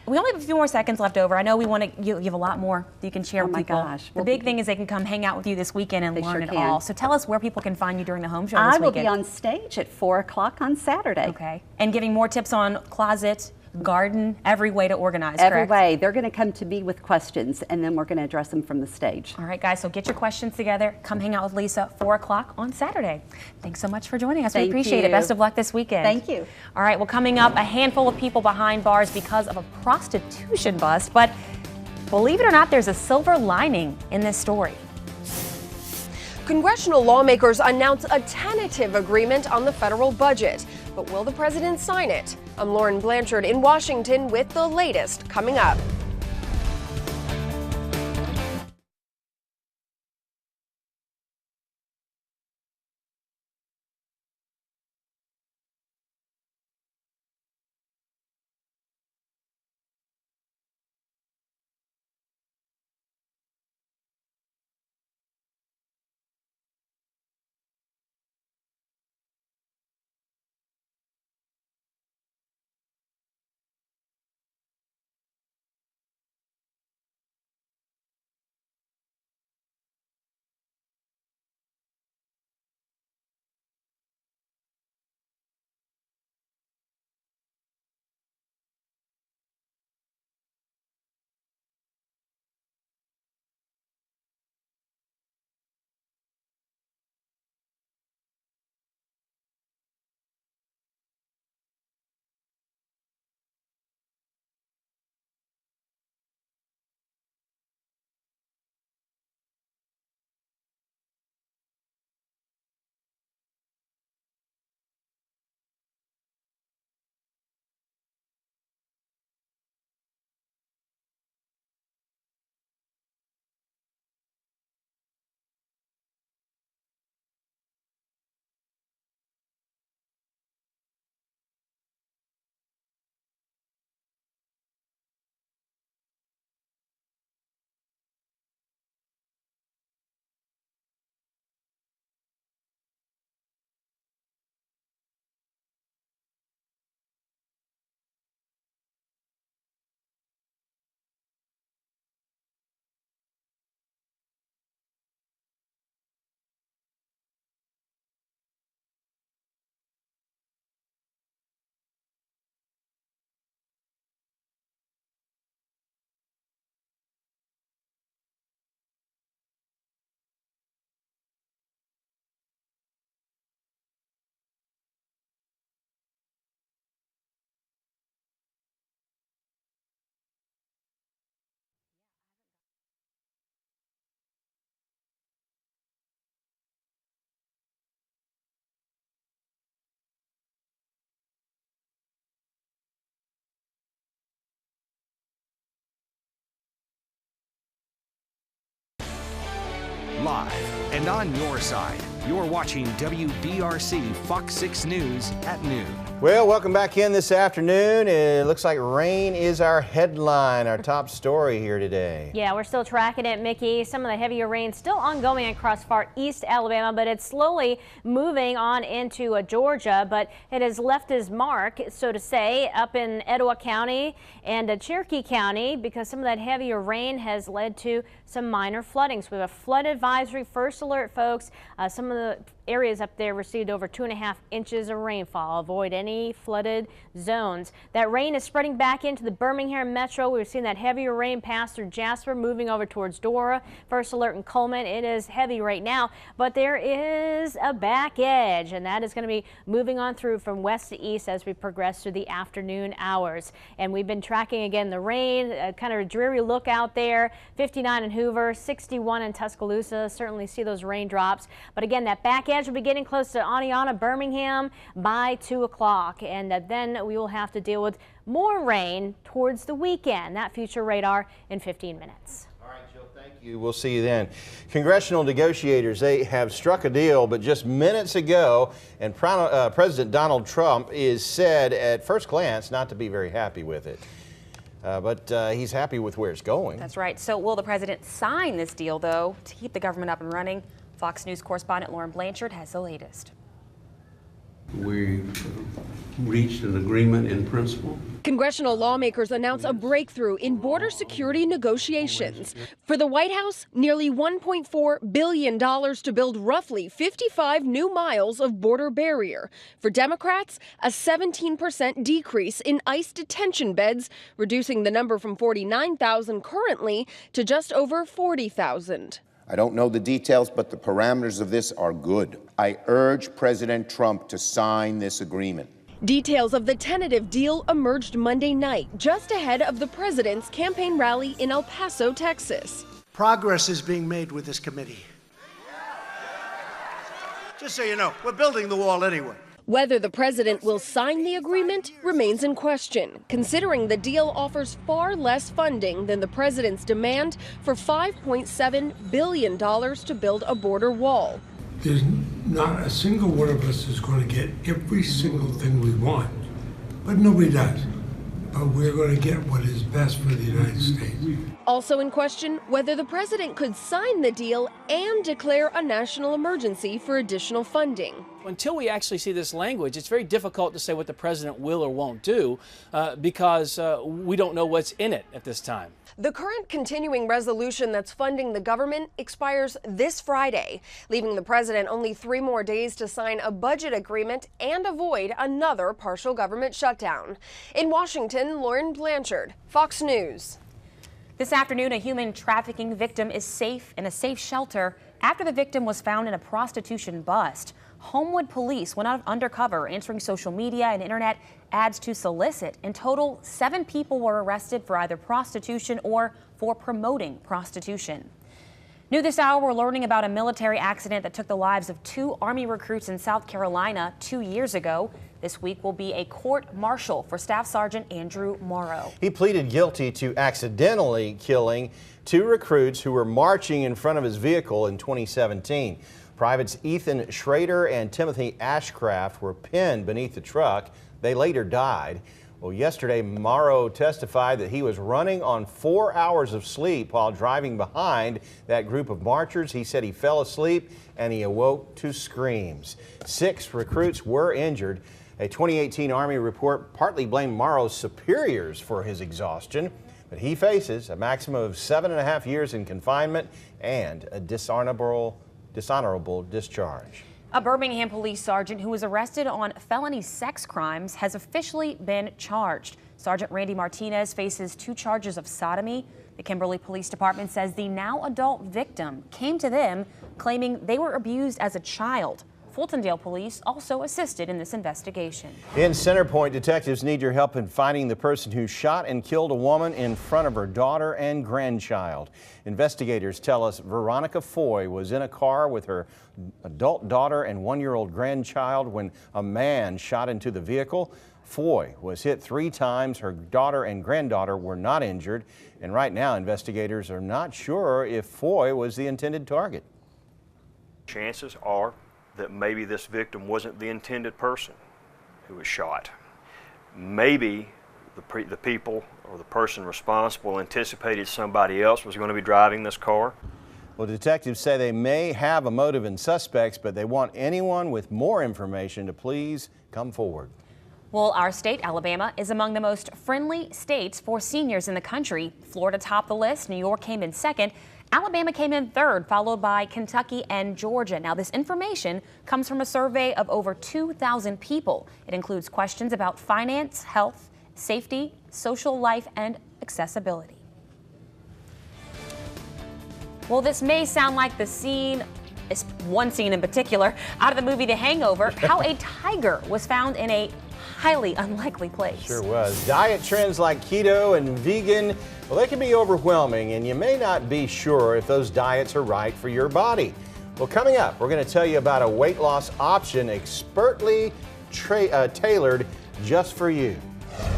We only have a few more seconds left over. I know we want to. You have a lot more you can share with people. Oh my gosh! The big thing is they can come hang out with you this weekend and learn it all. So tell us where people can find you during the home show this weekend. I will be on stage at 4 o'clock on Saturday. Okay, and giving more tips on closet, garden, every way to organize. Every correct? way. They're going to come to me with questions, and then we're going to address them from the stage. All right, guys. So get your questions together. Come hang out with Lisa 4 o'clock on Saturday. Thanks so much for joining us. We appreciate it. Best of luck this weekend. Thank you. All right. Well, coming up, a handful of people behind bars because of a prostitution bust, but believe it or not, there's a silver lining in this story. Congressional lawmakers announce a tentative agreement on the federal budget. But will the president sign it? I'm Lauren Blanchard in Washington with the latest coming up. Live and on your side, you're watching WBRC Fox 6 News at noon. Well, welcome back in this afternoon. It looks like rain is our headline, our top story here today. Yeah, we're still tracking it, Mickey. Some of the heavier rain still ongoing across far east Alabama, but it's slowly moving on into Georgia, but it has left its mark, so to say, up in Etowah County and Cherokee County because some of that heavier rain has led to some minor flooding. So we have a flood advisory, first alert, folks. Some of the areas up there received over 2.5 inches of rainfall. Avoid any flooded zones. That rain is spreading back into the Birmingham metro. We've seen that heavier rain pass through Jasper, moving over towards Dora. First alert in Coleman. It is heavy right now, but there is a back edge, and that is going to be moving on through from west to east as we progress through the afternoon hours. And we've been tracking again the rain, kind of a dreary look out there. 59 in Hoover, 61 in Tuscaloosa. Certainly see those raindrops, but again, that back edge will be getting close to Aniana, Birmingham by 2 o'clock, and then we will have to deal with more rain towards the weekend. That future radar in 15 minutes. All right, Jill, thank you. We'll see you then. Congressional negotiators, they have struck a deal, but just minutes ago, and President Donald Trump is said at first glance not to be very happy with it. But he's happy with where it's going. That's right. So will the president sign this deal, though, to keep the government up and running? Fox News correspondent Lauren Blanchard has the latest. We reached an agreement in principle. Congressional lawmakers announce a breakthrough in border security negotiations. For the White House, nearly $1.4 billion to build roughly 55 new miles of border barrier. For Democrats, a 17% decrease in ICE detention beds, reducing the number from 49,000 currently to just over 40,000. I don't know the details, but the parameters of this are good. I urge President Trump to sign this agreement. Details of the tentative deal emerged Monday night, just ahead of the president's campaign rally in El Paso, Texas. Progress is being made with this committee. Just so you know, we're building the wall anyway. Whether the president will sign the agreement remains in question, considering the deal offers far less funding than the president's demand for $5.7 billion to build a border wall. There's not a single one of us is going to get every single thing we want, but nobody does. But we're going to get what is best for the United States. Also in question, whether the president could sign the deal and declare a national emergency for additional funding. Until we actually see this language, it's very difficult to say what the president will or won't do because we don't know what's in it at this time. The current continuing resolution that's funding the government expires this Friday, leaving the president only 3 more days to sign a budget agreement and avoid another partial government shutdown. In Washington, Lauren Blanchard, Fox News. This afternoon, a human trafficking victim is safe in a safe shelter after the victim was found in a prostitution bust. Homewood police went out undercover, answering social media and internet ads to solicit. In total, 7 people were arrested for either prostitution or for promoting prostitution. New this hour, we're learning about a military accident that took the lives of 2 Army recruits in South Carolina 2 years ago. This week will be a court-martial for Staff Sergeant Andrew Morrow. He pleaded guilty to accidentally killing 2 recruits who were marching in front of his vehicle in 2017. Privates Ethan Schrader and Timothy Ashcraft were pinned beneath the truck. They later died. Well, yesterday, Morrow testified that he was running on 4 hours of sleep while driving behind that group of marchers. He said he fell asleep and he awoke to screams. 6 recruits were injured. A 2018 Army report partly blamed Morrow's superiors for his exhaustion, but he faces a maximum of 7.5 years in confinement and a dishonorable discharge. A Birmingham police sergeant who was arrested on felony sex crimes has officially been charged. Sergeant Randy Martinez faces 2 charges of sodomy. The Kimberly Police Department says the now adult victim came to them claiming they were abused as a child. Fultondale police also assisted in this investigation. In Centerpoint, detectives need your help in finding the person who shot and killed a woman in front of her daughter and grandchild. Investigators tell us Veronica Foy was in a car with her adult daughter and 1-year-old grandchild when a man shot into the vehicle. Foy was hit 3 times. Her daughter and granddaughter were not injured. And right now, investigators are not sure if Foy was the intended target. Chances are that maybe this victim wasn't the intended person who was shot. Maybe the people or the person responsible anticipated somebody else was going to be driving this car. Well, detectives say they may have a motive in suspects, but they want anyone with more information to please come forward. Well, our state, Alabama, is among the most friendly states for seniors in the country. Florida topped the list. New York came in second. Alabama came in third, followed by Kentucky and Georgia. Now, this information comes from a survey of over 2,000 people. It includes questions about finance, health, safety, social life, and accessibility. Well, this may sound like the scene, one scene in particular, out of the movie The Hangover, how a tiger was found in a highly unlikely place. Sure was. Diet trends like keto and vegan, well, they can be overwhelming, and you may not be sure if those diets are right for your body. Well, coming up, we're going to tell you about a weight loss option expertly tailored just for you.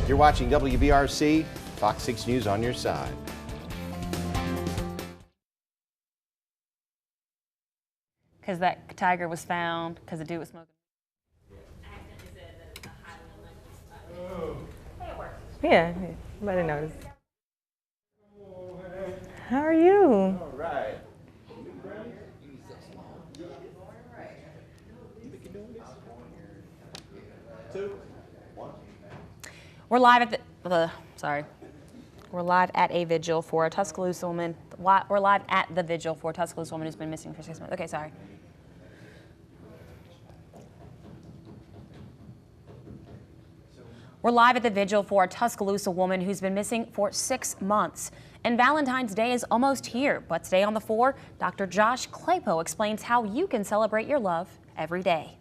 You're watching WBRC, Fox 6 News on your side. Because that tiger was found because the dude was smoking. Yeah, nobody noticed. How are you? All right. We're live at the We're live at a vigil for a Tuscaloosa woman. We're live at the vigil for a Tuscaloosa woman who's been missing for 6 months. Okay, sorry. We're live at the vigil for a Tuscaloosa woman who's been missing for 6 months. And Valentine's Day is almost here, but today on The 4, Dr. Josh Claypo explains how you can celebrate your love every day.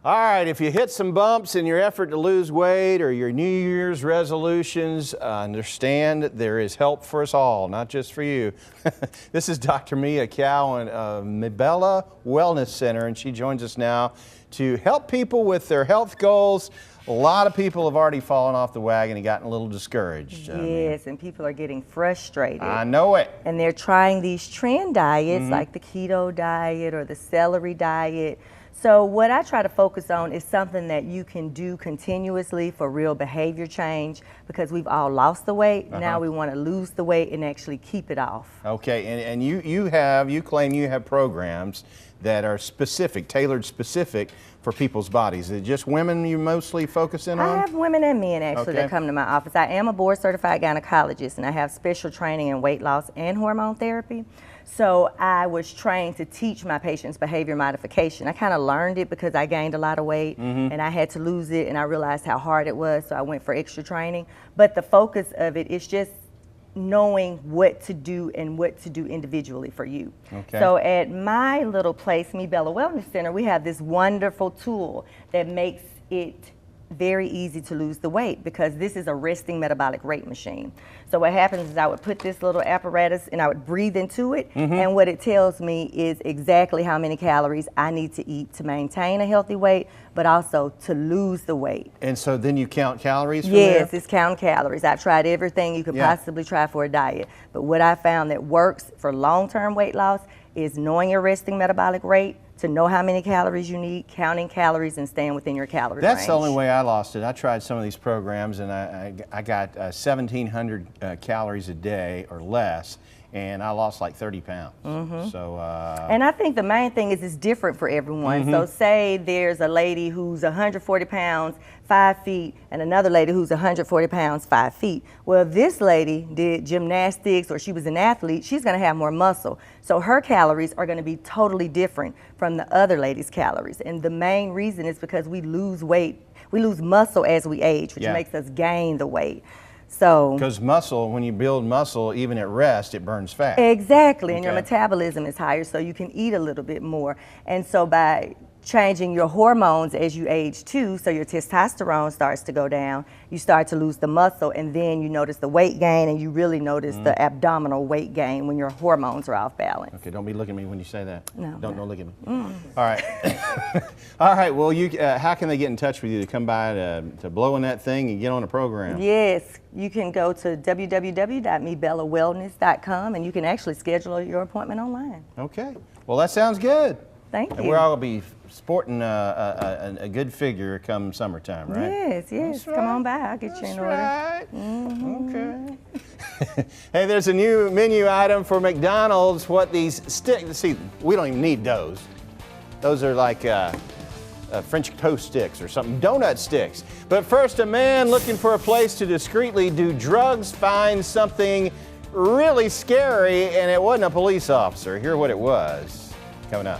All right, if you hit some bumps in your effort to lose weight or your New Year's resolutions, understand there is help for us all, not just for you. This is Dr. Mia Cowan of Mibella Wellness Center, and she joins us now to help people with their health goals. A lot of people have already fallen off the wagon and gotten a little discouraged. Yes, and people are getting frustrated. I know it. And they're trying these trend diets like the keto diet or the celery diet. So what I try to focus on is something that you can do continuously for real behavior change, because we've all lost the weight. Now we want to lose the weight and actually keep it off. Okay, and you claim you have programs that are specific, tailored specific for people's bodies. Is it just women you mostly focus in on? I have women and men actually that come to my office. I am a board certified gynecologist, and I have special training in weight loss and hormone therapy. So I was trained to teach my patients behavior modification. I kind of learned it because I gained a lot of weight and I had to lose it, and I realized how hard it was, so I went for extra training. But the focus of it is just knowing what to do and what to do individually for you. Okay. So at my little place, Mibella Wellness Center, we have this wonderful tool that makes it very easy to lose the weight, because this is a resting metabolic rate machine. So what happens is I would put this little apparatus and I would breathe into it, and what it tells me is exactly how many calories I need to eat to maintain a healthy weight, but also to lose the weight. And so then you count calories from there? Yes, it's counting calories. I've tried everything you could possibly try for a diet, but what I found that works for long-term weight loss is knowing your resting metabolic rate, to know how many calories you need, counting calories, and staying within your calorie range. That's the only way I lost it. I tried some of these programs, and I got 1,700 calories a day or less, and I lost like 30 pounds. So, and I think the main thing is it's different for everyone. So say there's a lady who's 140 pounds, 5 feet, and another lady who's 140 pounds, 5 feet. Well, if this lady did gymnastics or she was an athlete, she's gonna have more muscle. So her calories are gonna be totally different from the other lady's calories. And the main reason is because we lose weight, we lose muscle as we age, which makes us gain the weight. So, because muscle, when you build muscle, even at rest, it burns fat. Exactly, and your metabolism is higher, so you can eat a little bit more. And so by changing your hormones as you age too, so your testosterone starts to go down, you start to lose the muscle, and then you notice the weight gain, and you really notice the abdominal weight gain when your hormones are off balance. Okay, don't be looking at me when you say that. No. Don't look at me. All right. All right, well, how can they get in touch with you to come by to blow in that thing and get on the program? Yes, you can go to www.mebellawellness.com, and you can actually schedule your appointment online. Okay, well, that sounds good. Thank you. And we're all going to be sporting a good figure come summertime, right? Yes, yes. Come on by. I'll get you in order. Right. Okay. Hey, there's a new menu item for McDonald's. What these sticks, see, we don't even need those. Those are like French toast sticks or something, donut sticks. But first, a man looking for a place to discreetly do drugs finds something really scary, and it wasn't a police officer. Hear what it was coming up.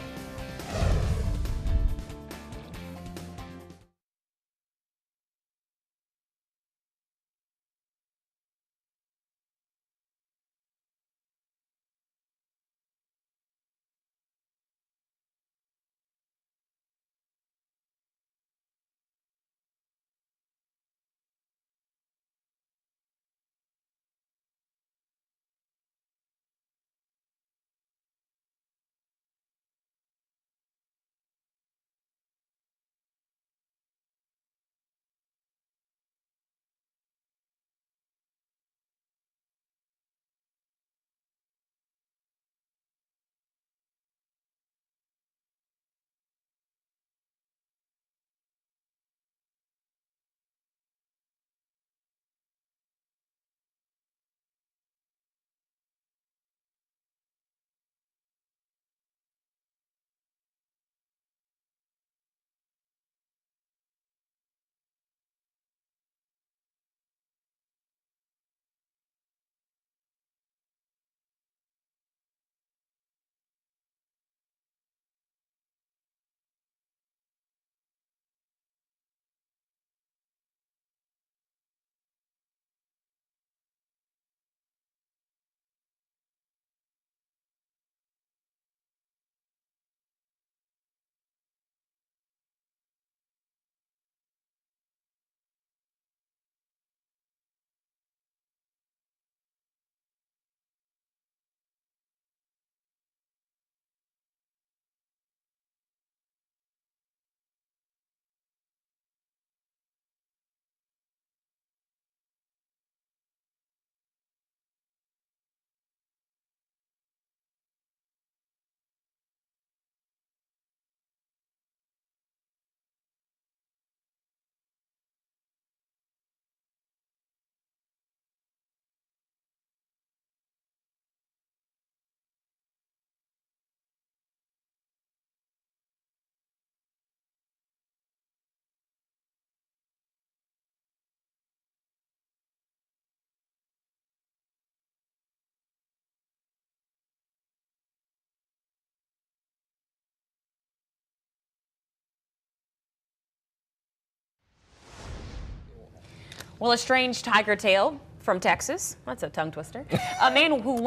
Well, a strange tiger tale from Texas. That's a tongue twister. A man who he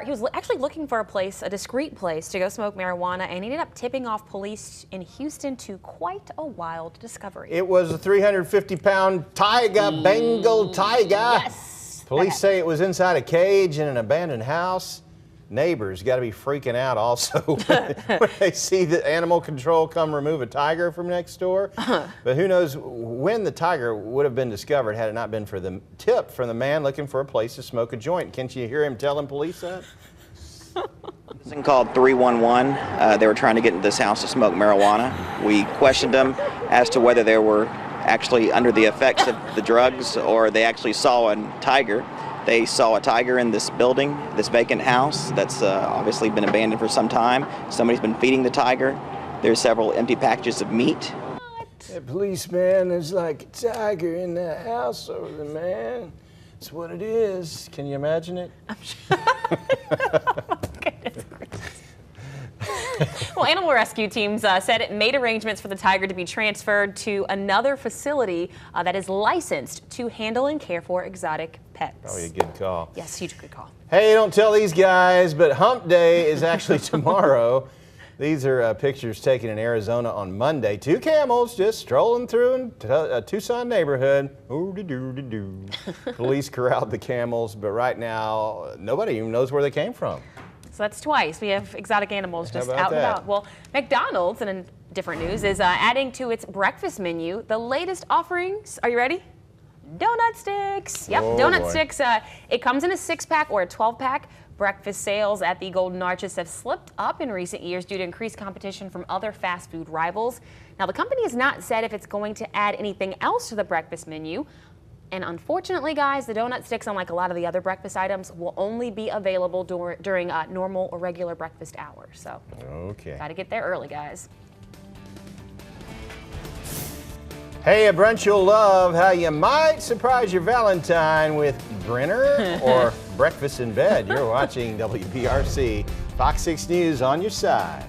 was actually looking for a discreet place to go smoke marijuana, and ended up tipping off police in Houston to quite a wild discovery. It was a 350-pound tiger, Bengal tiger. Yes. Police say it was inside a cage in an abandoned house. Neighbors got to be freaking out also when they see the animal control come remove a tiger from next door. But who knows when the tiger would have been discovered had it not been for the tip from the man looking for a place to smoke a joint. Can't you hear him telling police that? This thing called 311. They were trying to get into this house to smoke marijuana. We questioned them as to whether they were actually under the effects of the drugs or they actually saw a tiger. They saw a tiger in this building, this vacant house that's obviously been abandoned for some time. Somebody's been feeding the tiger. There's several empty packages of meat. Hey, policeman, there's like a tiger in that house over there, man. That's what it is. Can you imagine it? I'm sure. Well, animal rescue teams said it made arrangements for the tiger to be transferred to another facility that is licensed to handle and care for exotic pets. Probably a good call. Yes, huge good call. Hey, don't tell these guys, but Hump Day is actually tomorrow. These are pictures taken in Arizona on Monday. 2 camels just strolling through a Tucson neighborhood. Ooh-de-doo-de-doo. Police corralled the camels, but right now, nobody even knows where they came from. So that's twice. We have exotic animals just about out and that? about. Well, McDonald's, and in different news, is adding to its breakfast menu the latest offerings. Are you ready? Donut sticks. Yep, Oh, donut boy. sticks. It comes in a 6-pack or a 12-pack. Breakfast sales at the Golden Arches have slipped up in recent years due to increased competition from other fast food rivals. Now, the company has not said if it's going to add anything else to the breakfast menu. And unfortunately, guys, the donut sticks, unlike a lot of the other breakfast items, will only be available during normal or regular breakfast hours. So, okay. Got to get there early, guys. Hey, a brunch you'll love, how you might surprise your Valentine with Brenner or breakfast in bed. You're watching WBRC, Fox 6 News on your side.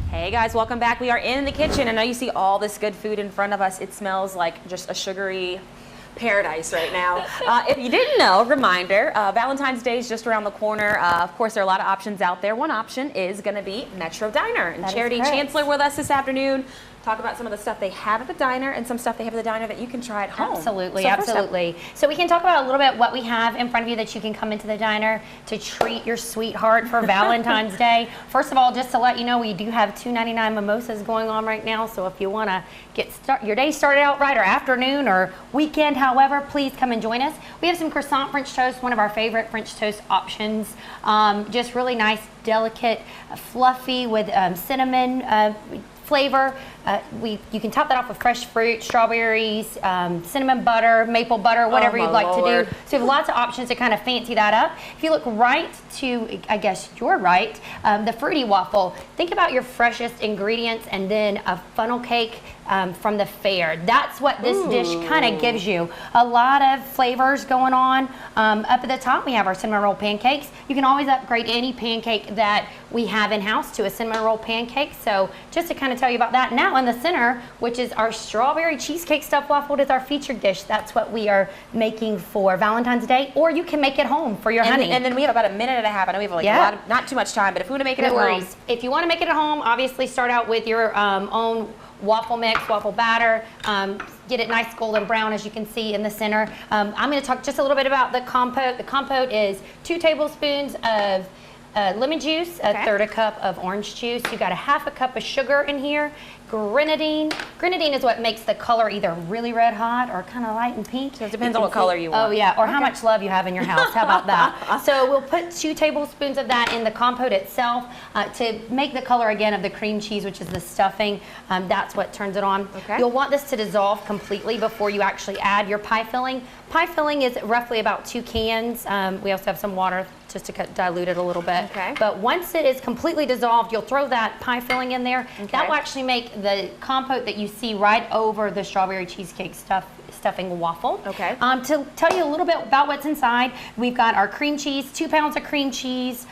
Hey guys, welcome back. We are in the kitchen. I know you see all this good food in front of us. It smells like just a sugary paradise right now. If you didn't know, reminder, Valentine's Day is just around the corner. Of course, there are a lot of options out there. One option is going to be Metro Diner. And Charity Chancellor with us this afternoon. Talk about some of the stuff they have at the diner and some stuff they have at the diner that you can try at home. Absolutely, So absolutely. So we can talk about a little bit what we have in front of you that you can come into the diner to treat your sweetheart for Valentine's Day. First of all, just to let you know, we do have $2.99 mimosas going on right now. So if you want to get your day started out right, or afternoon or weekend, however, please come and join us. We have some croissant French toast, one of our favorite French toast options. Just really nice, delicate, fluffy with cinnamon flavor. You can top that off with fresh fruit, strawberries, cinnamon butter, maple butter, whatever you'd like to do. So you have lots of options to kind of fancy that up. If you look right to, I guess you're right, the fruity waffle, think about your freshest ingredients and then a funnel cake from the fair. That's what this dish kind of gives you. A lot of flavors going on. Up at the top, we have our cinnamon roll pancakes. You can always upgrade any pancake that we have in-house to a cinnamon roll pancake. So just to kind of tell you about that. Now in the center, which is our strawberry cheesecake stuffed waffle, is our featured dish. That's what we are making for Valentine's Day, or you can make it home for your honey. And then we have about a minute and a half. I know we have like a lot of, not too much time, but if we want to make it at home. If you want to make it at home, obviously start out with your own waffle mix, waffle batter. Get it nice golden brown, as you can see in the center. I'm going to talk just a little bit about the compote. The compote is 2 tablespoons of lemon juice, a third a cup of orange juice. You got a half a cup of sugar in here. Grenadine. Grenadine is what makes the color either really red hot or kind of light and pink. So it depends on what color you want. Oh yeah, or how much love you have in your house. How about that? So we'll put 2 tablespoons of that in the compote itself to make the color again of the cream cheese, which is the stuffing. That's what turns it on. You'll want this to dissolve completely before you actually add your pie filling. Pie filling is roughly about 2 cans. We also have some water just to dilute it a little bit. But once it is completely dissolved, you'll throw that pie filling in there. That will actually make the compote that you see right over the strawberry cheesecake stuffing waffle. To tell you a little bit about what's inside, we've got our cream cheese, 2 pounds of cream cheese,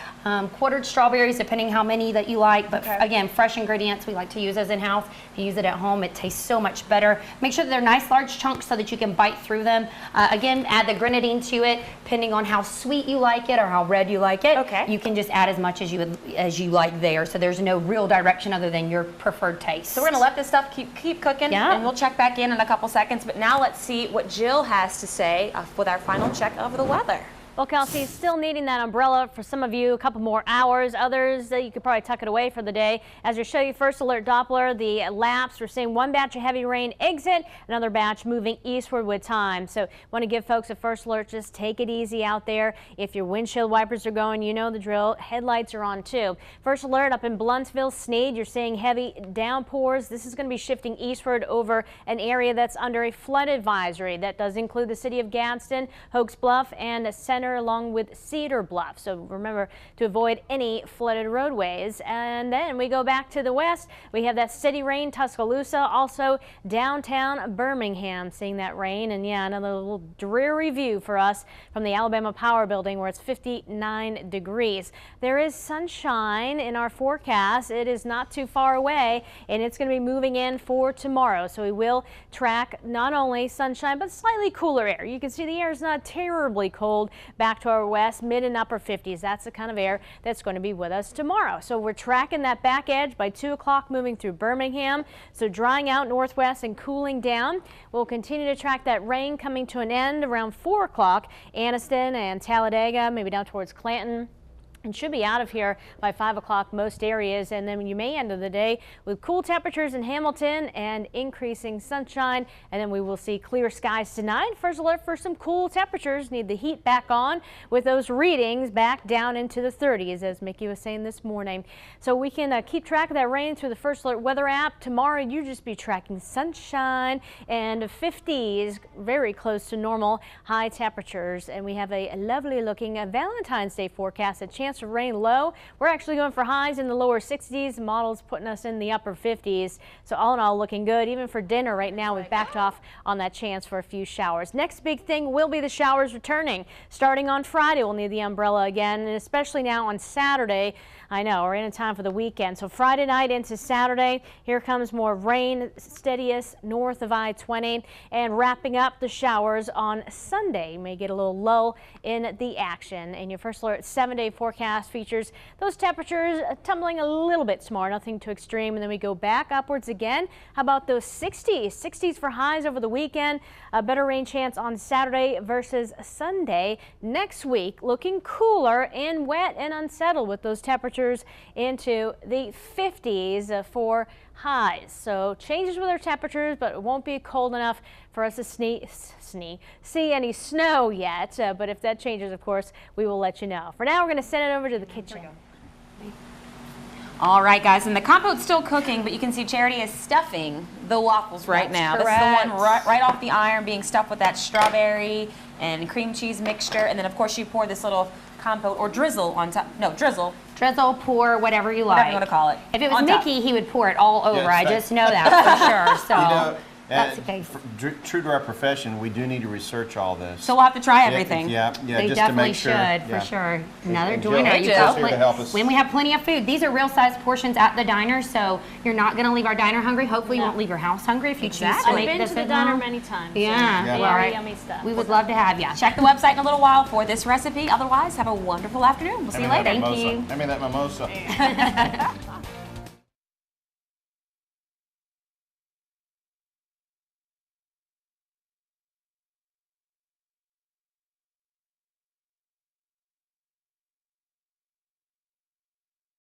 quartered strawberries, depending how many that you like. But again, fresh ingredients, we like to use those in-house. If you use it at home, it tastes so much better. Make sure that they're nice large chunks so that you can bite through them. Again, add the grenadine to it, depending on how sweet you like it or how red you like it. You can just add as much as you like there. So there's no real direction other than your preferred taste. So we're gonna let this stuff keep cooking, and we'll check back in a couple seconds. But now let's see what Jill has to say with our final check of the weather. Well, Kelsey, still needing that umbrella for some of you, a couple more hours. Others, you could probably tuck it away for the day. As we show you first alert Doppler, the lapse, we're seeing one batch of heavy rain exit, another batch moving eastward with time. So want to give folks a first alert, just take it easy out there. If your windshield wipers are going, you know the drill. Headlights are on too. First alert up in Blunsville, Sneed, you're seeing heavy downpours. This is going to be shifting eastward over an area that's under a flood advisory. That does include the city of Gadsden, Hoax Bluff, and Center, along with Cedar Bluff. So remember to avoid any flooded roadways. And then we go back to the west. We have that steady rain, Tuscaloosa, also downtown Birmingham, seeing that rain. And yeah, another little dreary view for us from the Alabama Power Building, where it's 59 degrees. There is sunshine in our forecast. It is not too far away, and it's going to be moving in for tomorrow. So we will track not only sunshine, but slightly cooler air. You can see the air is not terribly cold. Back to our west, mid and upper 50s. That's the kind of air that's going to be with us tomorrow. So we're tracking that back edge by 2 o'clock, moving through Birmingham. So drying out northwest and cooling down. We'll continue to track that rain coming to an end around 4 o'clock. Anniston and Talladega, maybe down towards Clanton. And should be out of here by 5 o'clock most areas, and then you may end of the day with cool temperatures in Hamilton and increasing sunshine, and then we will see clear skies tonight. First alert for some cool temperatures. Need the heat back on with those readings back down into the 30s, as Mickey was saying this morning. So we can keep track of that rain through the First Alert weather app. Tomorrow you just be tracking sunshine and 50s, very close to normal high temperatures, and we have a lovely looking Valentine's Day forecast. A chance of rain low. We're actually going for highs in the lower 60s. Models putting us in the upper 50s. So all in all, looking good. Even for dinner right now, we've backed off on that chance for a few showers. Next big thing will be the showers returning. Starting on Friday, we'll need the umbrella again, and especially now on Saturday. I know, we're in time for the weekend. So Friday night into Saturday, here comes more rain, steadiest north of I-20, and wrapping up the showers on Sunday. You may get a little lull in the action. And your First Alert 7-day forecast features those temperatures tumbling a little bit tomorrow, nothing too extreme, and then we go back upwards again. How about those 60s? 60s for highs over the weekend. A better rain chance on Saturday versus Sunday. Next week, looking cooler and wet and unsettled with those temperatures into the 50s for highs. So changes with our temperatures, but it won't be cold enough for us to see any snow yet. But if that changes, of course, we will let you know. For now, we're going to send it over to the kitchen. All right, guys, and the compote's still cooking, but you can see Charity is stuffing the waffles right now. Correct. This is the one right off the iron, being stuffed with that strawberry and cream cheese mixture, and then of course you pour this little compote or drizzle on top. No, drizzle. Drizzle, pour, whatever you like. Whatever you want to call it. If it was Mickey, he would pour it all over. I just know that for sure. So. That's the case. True to our profession, we do need to research all this. So we'll have to try everything. Yeah, they just definitely to make sure. should, for sure. Another And joiner. Jill's here to help us. When we have plenty of food, these are real size portions at the diner, so you're not going to leave our diner hungry. Hopefully, you won't leave your house hungry if you choose to I've make been this to the at diner home. many times. Yeah, All right. Yummy stuff. We would love to have you. Check the website in a little while for this recipe. Otherwise, have a wonderful afternoon. We'll see you later. Thank you. Hand me that mimosa.